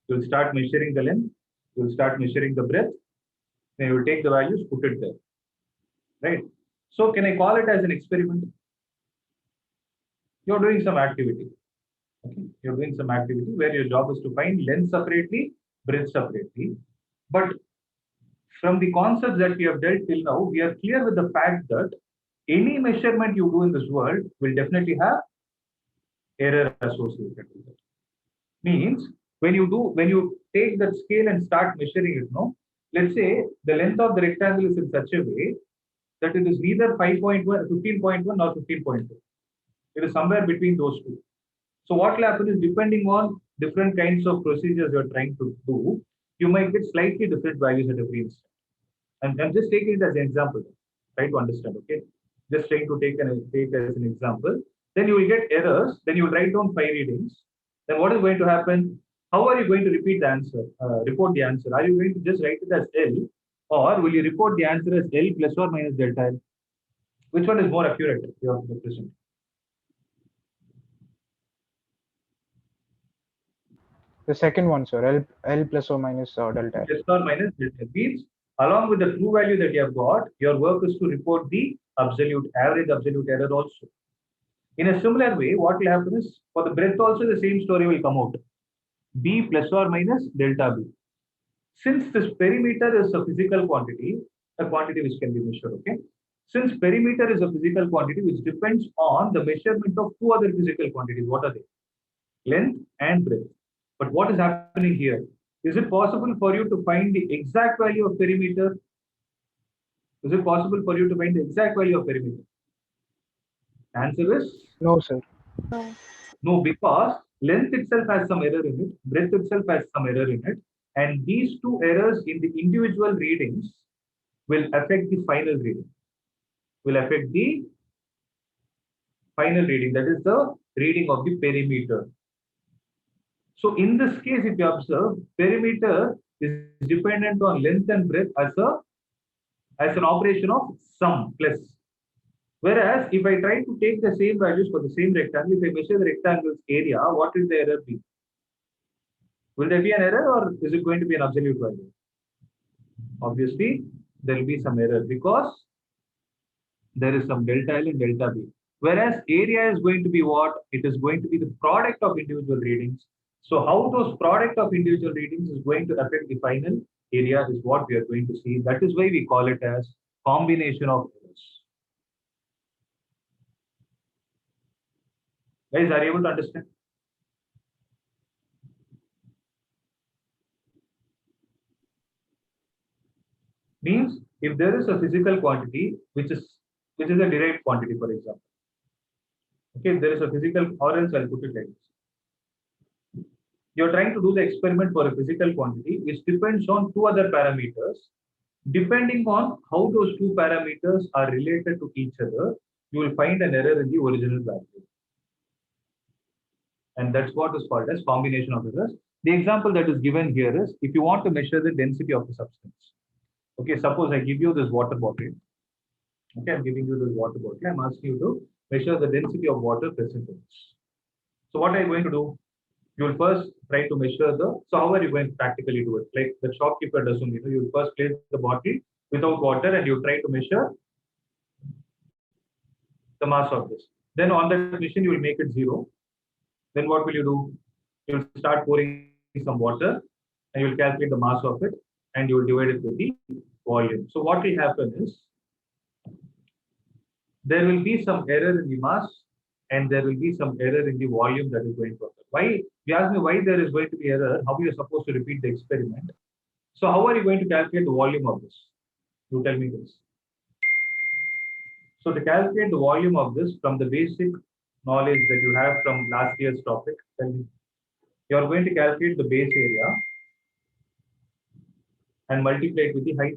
[SPEAKER 1] You will start measuring the length. You will start measuring the breadth. Then you will take the values, put it there. Right? So, can I call it as an experiment? You're doing some activity. Okay? You're doing some activity where your job is to find length separately, breadth separately. But from the concepts that we have dealt till now, we are clear with the fact that any measurement you do in this world will definitely have error associated with it. Means when you take that scale and start measuring it, no, let's say the length of the rectangle is in such a way that it is neither 5.1, 15.1 or 15.2. It is somewhere between those two. So what will happen is, depending on different kinds of procedures you're trying to do, you might get slightly different values at every instant. And I'm just taking it as an example, try to understand, okay? Just trying to take as an example. Then you will get errors, then you will write down 5 readings. Then what is going to happen? How are you going to repeat the answer, report the answer? Are you going to just write it as L, or will you report the answer as L plus or minus delta L? Which one is more accurate? Your present.
[SPEAKER 2] The second one, sir, L plus or minus delta L.
[SPEAKER 1] Plus or minus delta means, along with the true value that you have got, your work is to report the average absolute error also. In a similar way, what will happen is, for the breadth also the same story will come out. B plus or minus delta B. Since this perimeter is a physical quantity, a quantity which can be measured, okay? Since perimeter is a physical quantity which depends on the measurement of 2 other physical quantities, what are they? Length and breadth. But what is happening here? Is it possible for you to find the exact value of perimeter? Is it possible for you to find the exact value of perimeter? Answer is
[SPEAKER 2] No, sir.
[SPEAKER 1] no, because length itself has some error in it, breadth itself has some error in it, and these 2 errors in the individual readings will affect the final reading. That is the reading of the perimeter. So in this case, if you observe, perimeter is dependent on length and breadth as an operation of sum plus. Whereas if I try to take the same values for the same rectangle, if I measure the rectangle's area, what will the error be? Will there be an error, or is it going to be an absolute value? Obviously, there will be some error because there is some delta L and delta B. Whereas area is going to be what? It is going to be the product of individual readings. So how those product of individual readings is going to affect the final area is what we are going to see. That is why we call it as combination of errors. Guys, are you able to understand? Means if there is a physical quantity which is a derived quantity, for example. Okay, if there is a physical, or else I'll put it like this. You're trying to do the experiment for a physical quantity which depends on 2 other parameters. Depending on how those 2 parameters are related to each other, you will find an error in the original value. And that's what is called as combination of errors. The example that is given here is, if you want to measure the density of the substance. Okay, suppose I give you this water bottle. Okay, I'm giving you this water bottle. I'm asking you to measure the density of water present in this. So what are you going to do? You will first try to measure so how are you going to practically do it? Like the shopkeeper doesn't, you will first place the bottle without water and you try to measure the mass of this. Then on that machine, you will make it 0. Then what will you do? You will start pouring some water and you will calculate the mass of it and you will divide it with the volume. So what will happen is, there will be some error in the mass and there will be some error in the volume that is going to occur. Why? You ask me why there is going to be error, how you are supposed to repeat the experiment. So how are you going to calculate the volume of this? You tell me this. So to calculate the volume of this from the basic knowledge that you have from last year's topic, tell me. You are going to calculate the base area and multiply it with the height.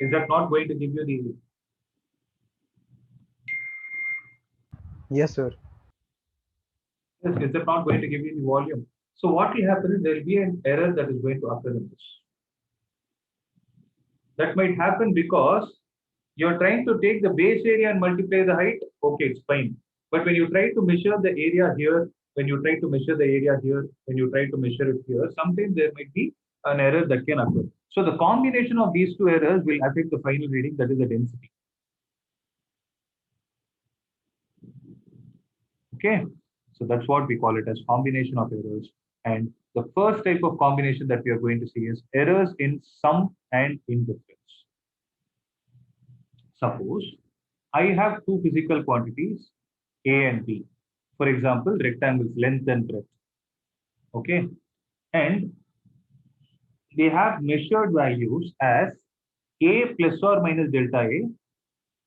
[SPEAKER 1] Is that not going to give you the...
[SPEAKER 2] Yes, sir.
[SPEAKER 1] Yes, is that not going to give you the volume? So what will happen is there will be an error that is going to occur in this. That might happen because you're trying to take the base area and multiply the height. Okay, it's fine. But when you try to measure the area here, when you try to measure the area here, when you try to measure it here, sometimes there might be an error that can occur. So the combination of these two errors will affect the final reading, that is the density. Okay, so that's what we call it as combination of errors. And the first type of combination that we are going to see is errors in sum and in difference. Suppose I have two physical quantities, A and B. For example, rectangles, length and breadth. Okay, and they have measured values as A plus or minus delta A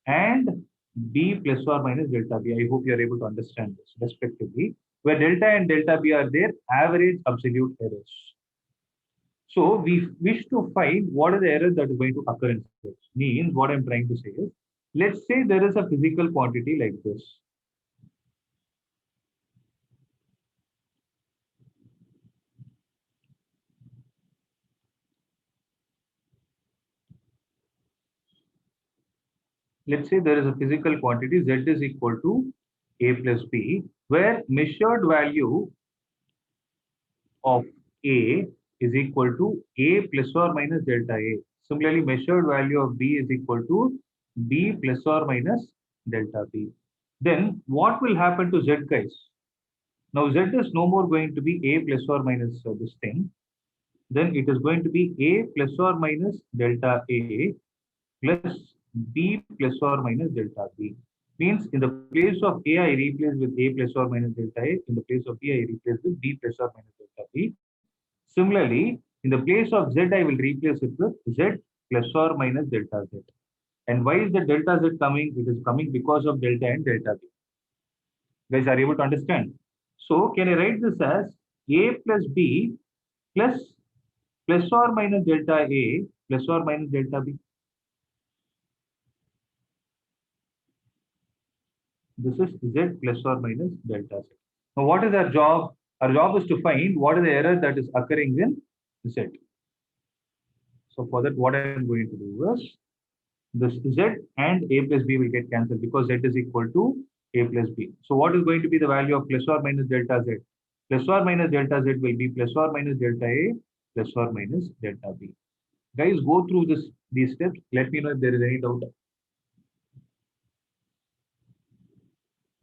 [SPEAKER 1] and B plus or minus delta B. I hope you are able to understand this respectively, where delta and delta B are their average absolute errors. So we wish to find what are the errors that is going to occur in this. Means what I'm trying to say is, let's say there is a physical quantity like this. Let's say there is a physical quantity Z is equal to A plus B, where measured value of A is equal to A plus or minus delta A. Similarly, measured value of B is equal to B plus or minus delta B. Then what will happen to Z, guys? Now Z is no more going to be A plus or minus this thing. Then it is going to be A plus or minus delta A plus B plus or minus delta B. Means in the place of A, I replace with A plus or minus delta A. In the place of B, I replace with B plus or minus delta B. Similarly, in the place of Z, I will replace it with Z plus or minus delta Z. And why is the delta Z coming? It is coming because of delta and delta B. Guys are able to understand? So can I write this as A plus B plus or minus delta A plus or minus delta B? This is Z plus or minus delta Z. Now, what is our job? Our job is to find what is the error that is occurring in Z. So for that, what I am going to do is this Z and A plus B will get cancelled because Z is equal to A plus B. So what is going to be the value of plus or minus delta Z? Plus or minus delta Z will be plus or minus delta A plus or minus delta B. Guys, go through these steps. Let me know if there is any doubt.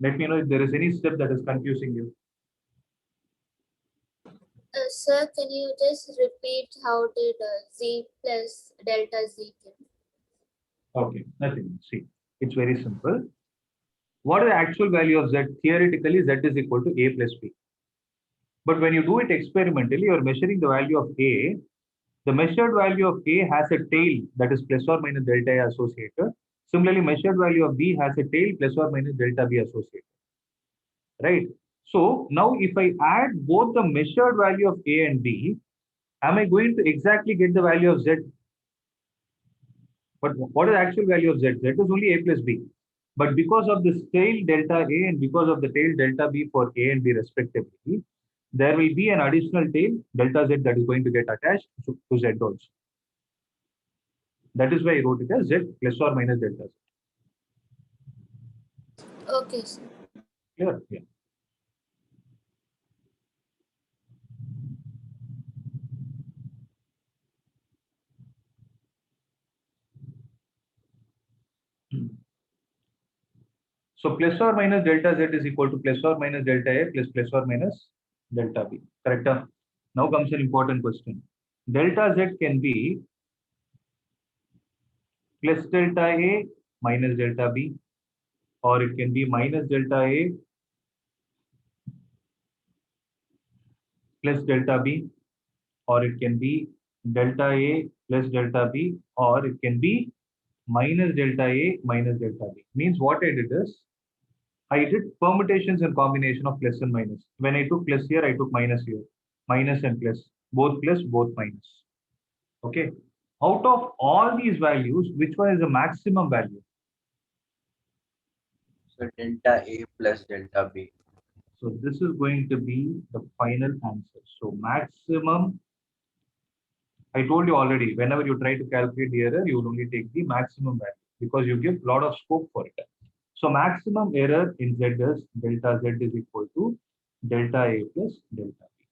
[SPEAKER 1] Let me know if there is any step that is confusing you.
[SPEAKER 7] Sir, can you just repeat how did Z plus delta Z get?
[SPEAKER 1] Okay, nothing. See, it's very simple. What is the actual value of Z? Theoretically, Z is equal to A plus B. But when you do it experimentally, you are measuring the value of A. The measured value of A has a tail that is plus or minus delta A associated. Similarly, measured value of B has a tail plus or minus delta B associated. Right? So now if I add both the measured value of A and B, am I going to exactly get the value of Z? But what is the actual value of Z? Z is only A plus B. But because of this tail delta A and because of the tail delta B for A and B respectively, there will be an additional tail delta Z that is going to get attached to Z also. That is why I wrote it as Z plus or minus delta Z.
[SPEAKER 7] Okay, sir.
[SPEAKER 1] Clear? Yeah. So plus or minus delta Z is equal to plus or minus delta A plus or minus delta B. Correct? Now comes an important question. Delta Z can be plus delta A minus delta B, or it can be minus delta A plus delta B, or it can be delta A plus delta B, or it can be minus delta A minus delta B. Means what I did is, I did permutations and combination of plus and minus. When I took plus here, I took minus here. Minus and plus, both minus. Okay. Out of all these values, which one is the maximum value?
[SPEAKER 3] So delta A plus delta B.
[SPEAKER 1] So this is going to be the final answer. So maximum, I told you already, whenever you try to calculate the error, you will only take the maximum value because you give a lot of scope for it. So maximum error in Z is delta Z is equal to delta A plus delta B.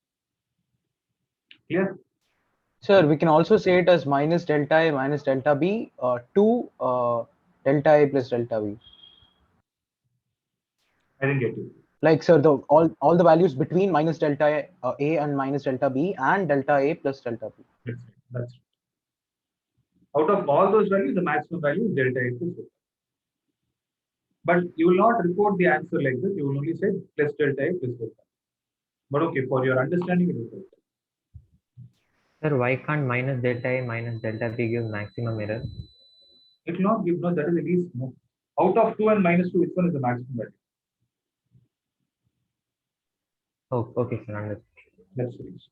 [SPEAKER 1] Clear?
[SPEAKER 2] Sir, we can also say it as minus delta A minus delta B to delta A plus delta B.
[SPEAKER 1] I didn't get you.
[SPEAKER 2] Like, sir, all the values between minus delta A and minus delta B and delta A plus delta B.
[SPEAKER 1] That's right. That's right. Out of all those values, the maximum value is delta A plus delta B. But you will not report the answer like this. You will only say plus delta A plus delta B. But okay, for your understanding, it is right.
[SPEAKER 4] Sir, why can't minus delta A minus delta B give maximum error?
[SPEAKER 1] It will not give, no, that is the least, no. Out of 2 and minus 2, which one is the maximum value?
[SPEAKER 4] Oh, okay, sir. Understood.
[SPEAKER 1] That's the reason.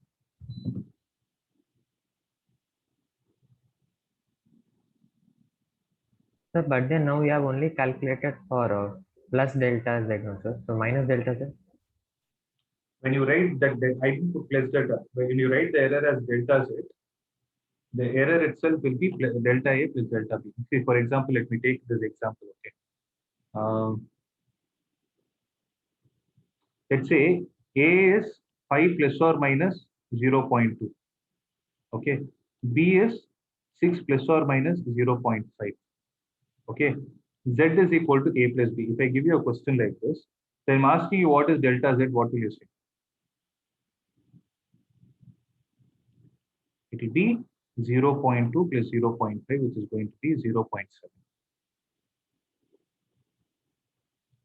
[SPEAKER 4] Sir, but then now we have only calculated for plus delta Z, no, sir. So minus delta Z.
[SPEAKER 1] When you write that, I didn't put plus delta. When you write the error as delta Z, the error itself will be delta A plus delta B. See, for example, let me take this example. Okay. Let's say A is 5 plus or minus 0.2. Okay. B is 6 plus or minus 0.5. Okay. Z is equal to A plus B. If I give you a question like this, then I'm asking you what is delta Z, what will you say? It will be 0.2 plus 0.5, which is going to be 0.7.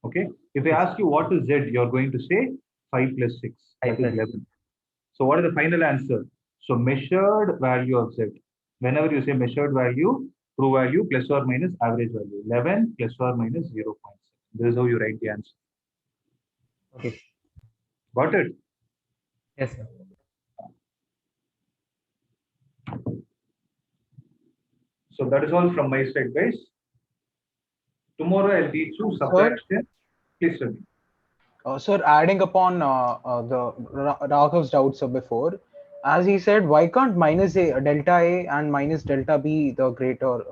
[SPEAKER 1] Okay. If I ask you what is Z, you're going to say 5 plus 6. That is 11. So what is the final answer? So measured value of Z. Whenever you say measured value, true value plus or minus average value. 11 plus or minus 0.7. This is how you write the answer.
[SPEAKER 4] Okay.
[SPEAKER 1] Got it?
[SPEAKER 4] Yes, sir.
[SPEAKER 1] So that is all from my side, guys. Tomorrow I'll teach you subtraction. Please tell me.
[SPEAKER 2] Sir, adding upon Raghav's doubts before, as he said, why can't minus delta A and minus delta B the greater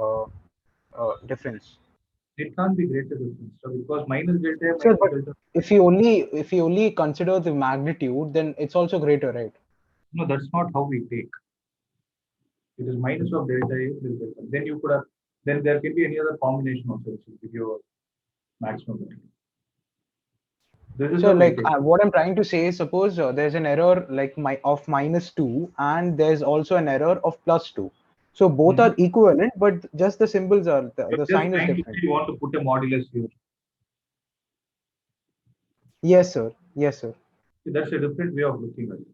[SPEAKER 2] difference?
[SPEAKER 1] It can't be greater difference. So because minus delta A
[SPEAKER 2] Sir,
[SPEAKER 1] minus
[SPEAKER 2] but
[SPEAKER 1] delta.
[SPEAKER 2] if you only consider the magnitude, then it's also greater, right?
[SPEAKER 1] No, that's not how we take. It is minus of delta A plus delta. Then you could have, then there can be any other combination also which will give you a maximum value.
[SPEAKER 2] So like what I'm trying to say is, suppose there's an error like of -2 and there's also an error of +2. So both are equivalent, but just the symbols are the sign is different.
[SPEAKER 1] You want to put a modulus here.
[SPEAKER 2] Yes, sir. Yes, sir.
[SPEAKER 1] That's a different way of looking at it.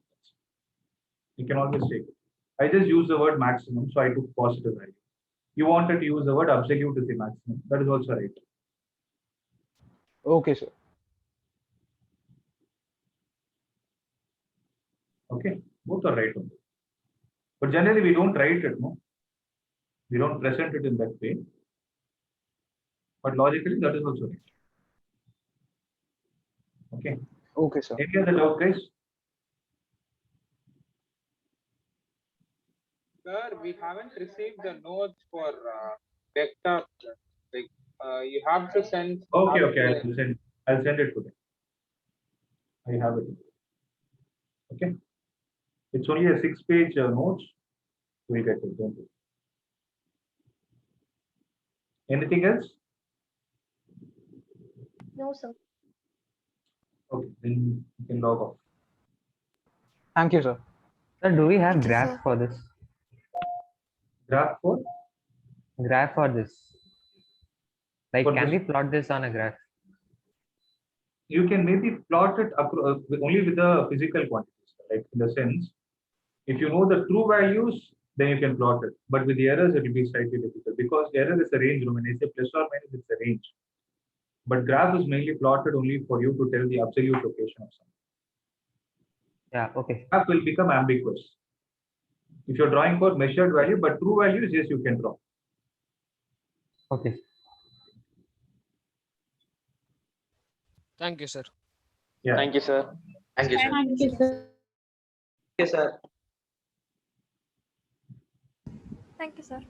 [SPEAKER 1] You can always take it. I just use the word maximum, so I took positive value. You wanted to use the word absolute is the maximum. That is also right.
[SPEAKER 2] Okay, sir.
[SPEAKER 1] Okay, both are right. But generally, we don't write it, no? We don't present it in that way. But logically, that is also right. Okay.
[SPEAKER 2] Okay, sir.
[SPEAKER 1] Any other doubt, guys?
[SPEAKER 9] Sir, we haven't received the notes for vector. Like, you have to send.
[SPEAKER 1] Okay. I'll send it today. I have it. Okay. It's only a 6-page notes. We'll get it. Don't worry. Anything else?
[SPEAKER 7] No, sir.
[SPEAKER 1] Okay, then you can log off.
[SPEAKER 2] Thank you, sir.
[SPEAKER 4] Sir, do we have
[SPEAKER 7] Thank you,
[SPEAKER 4] graph
[SPEAKER 7] sir.
[SPEAKER 4] for this?
[SPEAKER 1] Graph for?
[SPEAKER 4] Graph for this? Like,
[SPEAKER 1] For
[SPEAKER 4] can we
[SPEAKER 1] this?
[SPEAKER 4] plot this on a graph?
[SPEAKER 1] you can maybe plot it only with the physical quantities, like in the sense, if you know the true values, then you can plot it. But with the errors, it will be slightly difficult because error is a range. When I say plus or minus, it's a range. But graph is mainly plotted only for you to tell the absolute location of something.
[SPEAKER 4] Yeah, okay.
[SPEAKER 1] Graph will become ambiguous. If you're drawing for measured value, but true values, yes, you can draw.
[SPEAKER 4] Okay.
[SPEAKER 6] Thank you, sir.
[SPEAKER 1] Yeah.
[SPEAKER 5] Thank you, sir.
[SPEAKER 3] Thank you, sir.
[SPEAKER 10] Thank you, sir.
[SPEAKER 3] Thank you, sir.
[SPEAKER 10] Thank you, sir.